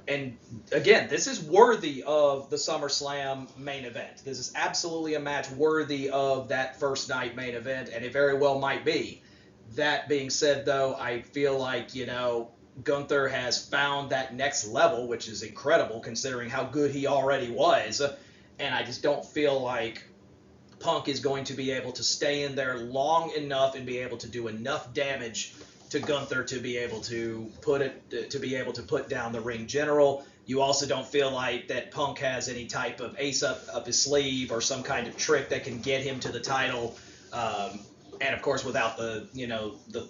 and again, this is worthy of the SummerSlam main event. This is absolutely a match worthy of that first night main event, and it very well might be. That being said, though, I feel like, Gunther has found that next level, which is incredible considering how good he already was. And I just don't feel like Punk is going to be able to stay in there long enough and be able to do enough damage to Gunther to be able to put down the ring general. You also don't feel like that Punk has any type of ace up his sleeve or some kind of trick that can get him to the title. And of course, without the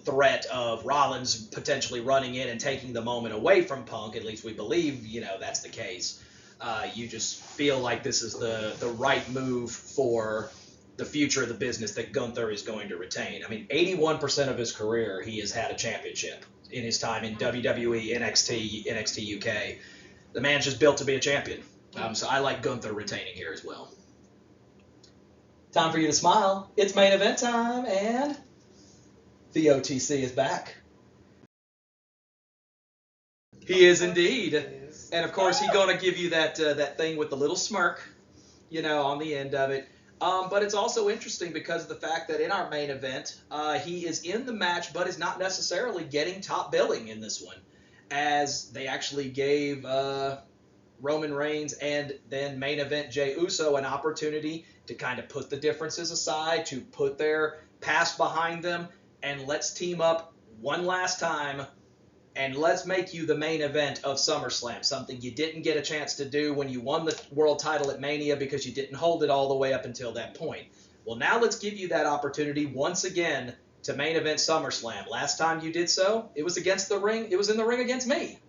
threat of Rollins potentially running in and taking the moment away from Punk, at least we believe, that's the case. You just feel like this is the right move for the future of the business that Gunther is going to retain. 81% of his career, he has had a championship in his time in WWE, NXT UK. The man's just built to be a champion. So I like Gunther retaining here as well. Time for you to smile. It's main event time, and the OTC is back. He is indeed. He is. And of course, he's gonna give you that thing with the little smirk, on the end of it. But it's also interesting because of the fact that in our main event, he is in the match, but is not necessarily getting top billing in this one, as they actually gave Roman Reigns and then main event Jey Uso an opportunity to kind of put the differences aside, to put their past behind them, and let's team up one last time, and let's make you the main event of SummerSlam, something you didn't get a chance to do when you won the world title at Mania because you didn't hold it all the way up until that point. Well, now let's give you that opportunity once again to main event SummerSlam. Last time you did so, it was against the ring. It was in the ring against me,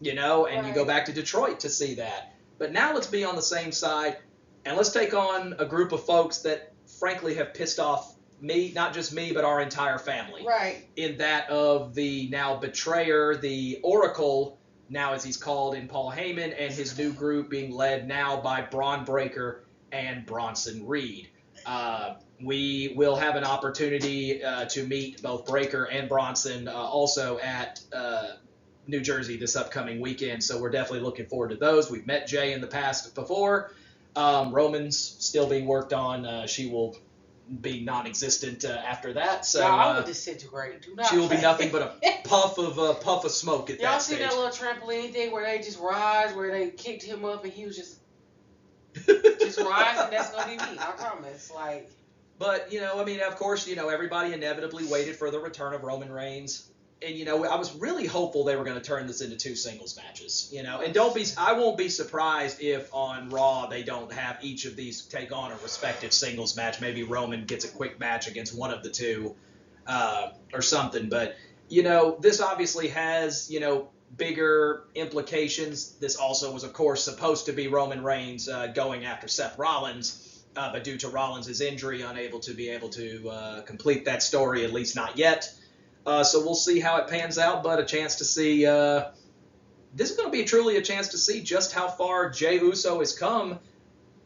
and you go back to Detroit to see that. But now let's be on the same side, and let's take on a group of folks that frankly have pissed off me, not just me, but our entire family. Right. In that of the now betrayer, the Oracle, now as he's called, in Paul Heyman, and his new group being led now by Braun Breaker and Bronson Reed. We will have an opportunity to meet both Breaker and Bronson also at New Jersey this upcoming weekend, so we're definitely looking forward to those. We've met Jay in the past before. Roman's still being worked on. She will be non-existent after that. So I would disintegrate. Do not. She will be nothing but a puff of smoke at Y'all that see stage. that little trampoline thing where they just rise, where they kicked him up and he was just rise, and that's gonna be me. I promise. But of course, everybody inevitably waited for the return of Roman Reigns. And I was really hopeful they were going to turn this into 2 singles matches, and I won't be surprised if on Raw they don't have each of these take on a respective singles match. Maybe Roman gets a quick match against one of the two, or something. But this obviously has bigger implications. This also was, of course, supposed to be Roman Reigns going after Seth Rollins, but due to Rollins' injury, unable to complete that story, at least not yet. So we'll see how it pans out, but a chance to see, this is going to be truly a chance to see just how far Jey Uso has come,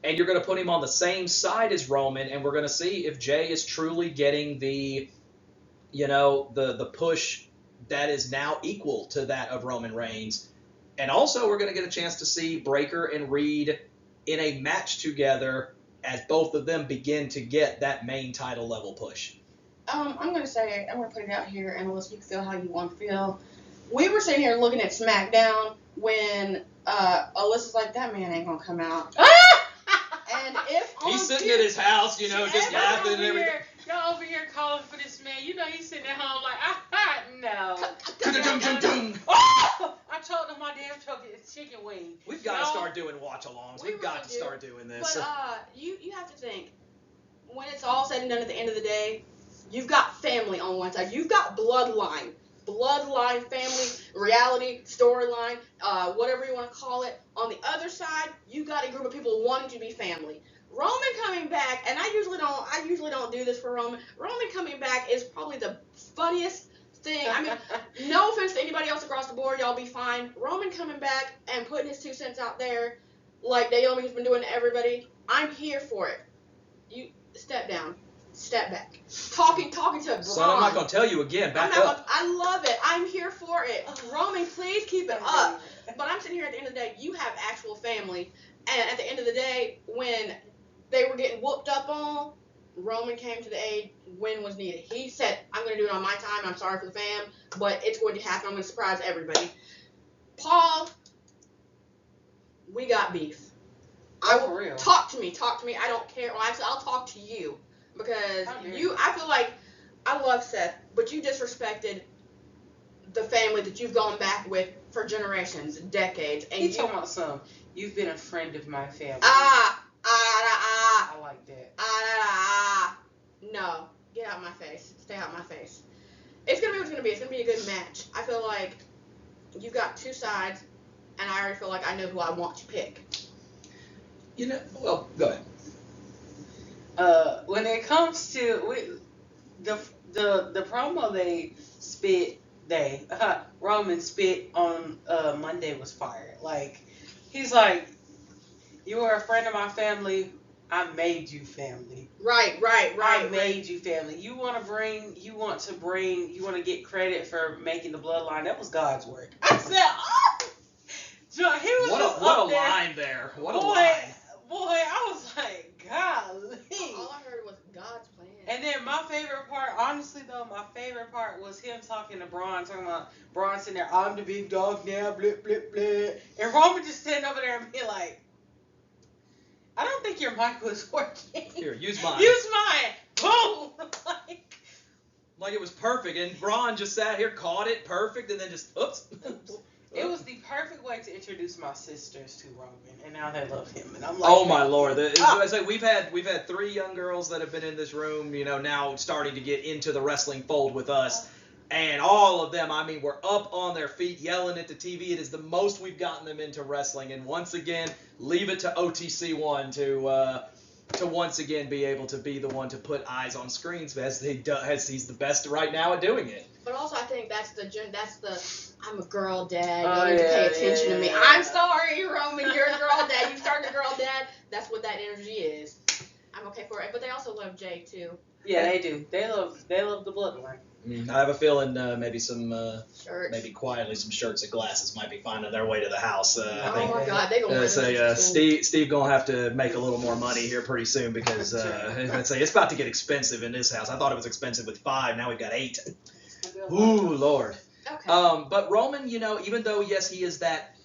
and you're going to put him on the same side as Roman, and we're going to see if Jey is truly getting the push that is now equal to that of Roman Reigns. And also we're going to get a chance to see Breaker and Reed in a match together as both of them begin to get that main title level push. I'm going to put it out here, and Alyssa, you can feel how you want to feel. We were sitting here looking at SmackDown when Alyssa's like, that man ain't going to come out. And if he's sitting at his house, just laughing and everything. Y'all over here calling for this man. He's sitting at home like, no. I told him my damn truck is chicken wing. We've got to start doing watch-alongs. We've got to start doing this. But you have to think, when it's all said and done at the end of the day, you've got family on one side. You've got bloodline, family, reality, storyline, whatever you want to call it. On the other side, you've got a group of people wanting to be family. Roman coming back, and I usually don't do this for Roman. Roman coming back is probably the funniest thing. I mean, no offense to anybody else across the board, y'all be fine. Roman coming back and putting his 2 cents out there, like Naomi has been doing to everybody. I'm here for it. You step down. Step back. Talking to Bron. Son, I'm not going to tell you again. Back up. I love it. I'm here for it. Roman, please keep it up. But I'm sitting here at the end of the day, you have actual family. And at the end of the day, when they were getting whooped up on, Roman came to the aid when was needed. He said, I'm going to do it on my time. I'm sorry for the fam, but it's going to happen. I'm going to surprise everybody. Paul, we got beef. For real. Talk to me. I don't care. Well, actually, I'll talk to you. Because I feel like I love Seth, but you disrespected the family that you've gone back with for generations, decades. And He's talking about some. You've been a friend of my family. I like that. No, get out of my face. Stay out of my face. It's gonna be what it's gonna be. It's gonna be a good match. I feel like you've got 2 sides, and I already feel like I know who I want to pick. Well, go ahead. When it comes to the promo Roman spit on Monday was fire. He's like, you were a friend of my family. I made you family. Right. I made you family. You want to get credit for making the bloodline. That was God's work. I said, He was What just a up there. line there. What a Boy, line. I was like, golly. All I heard was God's plan. And then my favorite part, honestly though, was him talking to Bron, talking about Bron sitting there, I'm the big dog now, blip, blip, blip. And Roman just sitting over there and being like, I don't think your mic was working. Here, use mine. Use mine. Boom. Like it was perfect, and Bron just sat here, caught it perfect, and then just, oops. It was the perfect way to introduce my sisters to Roman, and now they love him. And I'm like, Oh my Lord! I say we've had 3 young girls that have been in this room, now starting to get into the wrestling fold with us, and all of them, I mean, were up on their feet yelling at the TV. It is the most we've gotten them into wrestling, and once again, leave it to OTC1 to once again be able to be the one to put eyes on screens as he's the best right now at doing it. But also, I think that's the I'm a girl dad. You Oh, need to pay yeah, attention to me. yeah. I'm sorry, Roman. You're a girl dad. You started a girl dad. That's what that energy is. I'm okay for it. But they also love Jade too. Yeah, they do. They love the bloodline. I have a feeling maybe some Shirts. maybe quietly some shirts and glasses might be finding their way to the house. I think. Oh my God, they gonna Steve gonna have to make a little more money here pretty soon because I'd say it's about to get expensive in this house. I thought it was expensive with 5, now we've got 8. Ooh, Lord. Okay. But Roman, even though yes he is that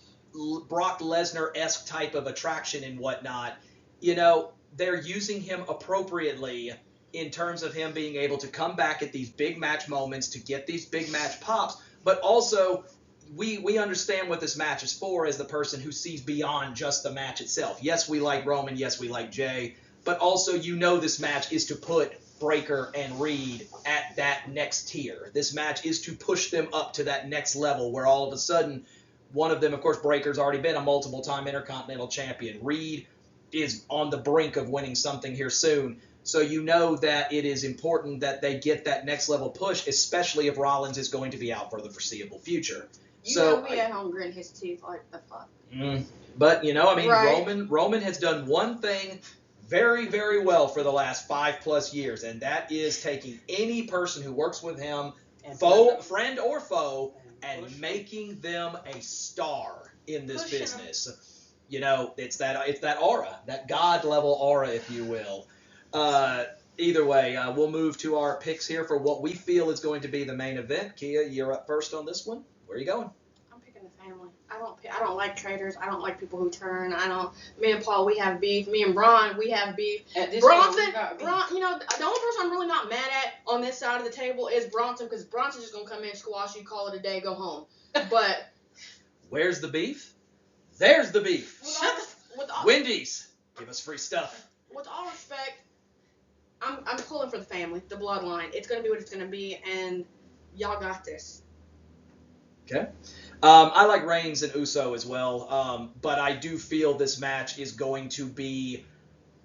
Brock Lesnar-esque type of attraction and whatnot, they're using him appropriately in terms of him being able to come back at these big match moments to get these big match pops, but also we understand what this match is for as the person who sees beyond just the match itself. Yes, we like Roman. Yes, we like Jay. But also, this match is to put Breakker and Reed at that next tier. This match is to push them up to that next level where all of a sudden, one of them, of course, Breakker's already been a multiple-time Intercontinental Champion. Reed is on the brink of winning something here soon. So that it is important that they get that next level push, especially if Rollins is going to be out for the foreseeable future. We at home gritting his teeth like the fuck. But Right. Roman has done one thing very, very well for the last 5+ years, and that is taking any person who works with him, friend or foe, and making them a star in this business. It's that aura, that God level aura, if you will. Either way, we'll move to our picks here for what we feel is going to be the main event. Kia, you're up first on this one. Where are you going? I'm picking the family. I don't like traitors. I don't like people who turn. Me and Paul, we have beef. Me and Bron, we have beef. Bronson, the only person I'm really not mad at on this side of the table is Bronson, because Bronson's just gonna come in, squash you, call it a day, go home. But where's the beef? There's the beef. With all Wendy's, give us free stuff. With all respect, I'm pulling for the family, the bloodline. It's gonna be what it's gonna be, and y'all got this. Okay. I like Reigns and Uso as well, but I do feel this match is going to be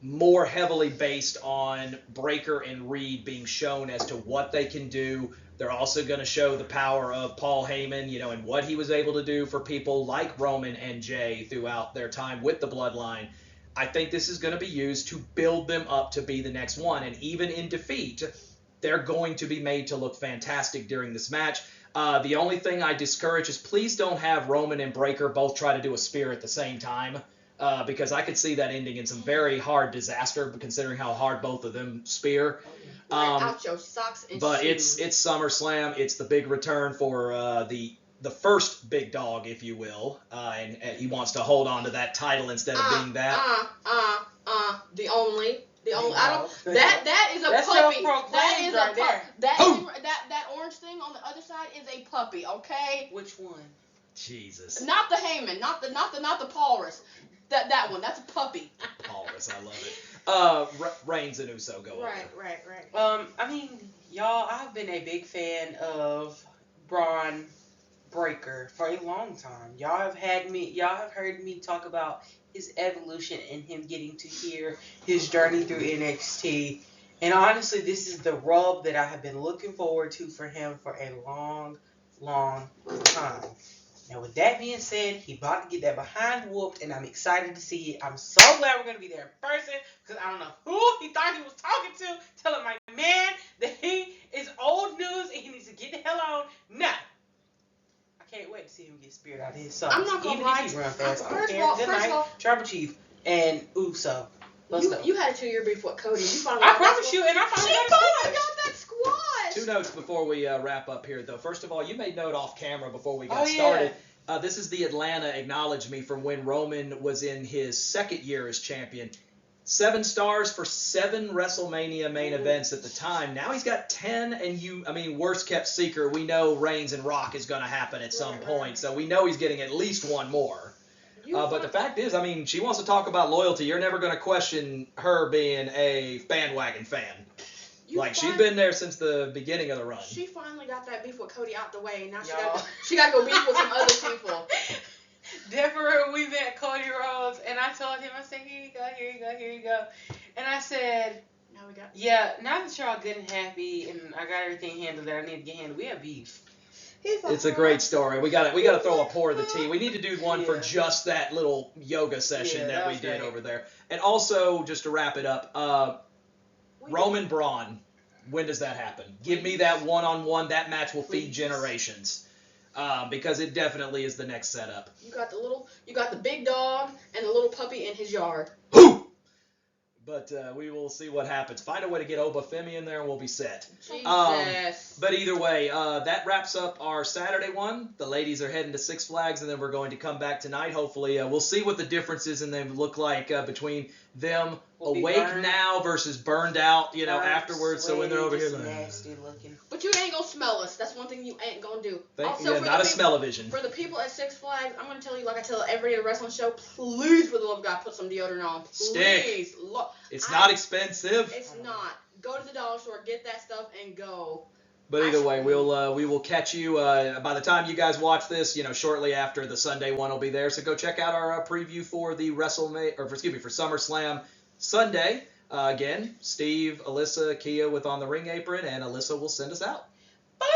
more heavily based on Breakker and Reed being shown as to what they can do. They're also going to show the power of Paul Heyman, and what he was able to do for people like Roman and Jay throughout their time with the Bloodline. I think this is going to be used to build them up to be the next one, and even in defeat, they're going to be made to look fantastic during this match. The only thing I discourage is please don't have Roman and Breakker both try to do a spear at the same time, because I could see that ending in some very hard disaster, considering how hard both of them spear. Out your socks and but shoes. it's SummerSlam. It's the big return for the first big dog, if you will, and he wants to hold on to that title instead of being that. The only. I don't. No. That is a That's puppy. self-proclaimed That is right a there. puppy. That orange thing on the other side is a puppy. Okay. Which one? Jesus. Not the Heyman. Not the Paulus. That one. That's a puppy. Paulus, I love it. Reigns and Uso go over. Right. Y'all, I've been a big fan of Bron Breakker for a long time. Y'all have heard me talk about his evolution and him getting to hear his journey through NXT. And honestly, this is the rub that I have been looking forward to for him for a long, long time. Now, with that being said, he about to get that behind whooped, and I'm excited to see it. I'm so glad we're going to be there in person, because I don't know who he thought he was talking to, telling my man that he is old news and he needs to get the hell on. No. I can't wait to see him get speared out of his socks. I'm not gonna Even lie. if he run fast. I don't First of care. all, Good night, Tribal Chief and Uso. Let's go. You had a 2-year beef with Cody. You finally I got that promise you, and I finally She got a finally squash. got that squash. 2 notes before we wrap up here, though. First of all, you made note off camera before we got Oh, yeah. started. This is the Atlanta Acknowledge Me from when Roman was in his 2nd year as champion. 7 stars for 7 WrestleMania main events at the time. Now he's got 10, and worst kept secret, we know Reigns and Rock is going to happen at some point, so we know he's getting at least 1 more. But the fact is, she wants to talk about loyalty. You're never going to question her being a bandwagon fan. She's been there since the beginning of the run. She finally got that beef with Cody out the way, and now she got to go beef with some other people. Deborah, we met Cody Rhodes, and I told him, I said, here you go. And I said, now that y'all good and happy, and I got everything handled that I need to get handled, we have beef. It's a great story. We got to throw a pour of the tea. We need to do one for just that little yoga session that we did over there. And also, just to wrap it up, Roman Bron, when does that happen? Give me that one-on-one. That match will feed generations. Because it definitely is the next setup. You got the big dog and the little puppy in his yard. But we will see what happens. Find a way to get Obafemi in there and we'll be set. Jesus. But either way, that wraps up our Saturday one. The ladies are heading to Six Flags, and then we're going to come back tonight. Hopefully, we'll see what the differences in them look like between them awake now versus burned out, afterwards. So when they're over here, nasty looking. But you ain't gonna smell us. That's one thing you ain't gonna do. Not a smell-o-vision. For the people at Six Flags, I'm gonna tell you, like I tell every wrestling show, please, for the love of God, put some deodorant on. Please. It's not expensive. It's not. Go to the dollar store, get that stuff, and go. But either way, we will catch you by the time you guys watch this. Shortly after the Sunday one will be there. So go check out our preview for the for SummerSlam Sunday. Again, Steve, Alyssa, Kia with On the Ring Apron, and Alyssa will send us out. Bye.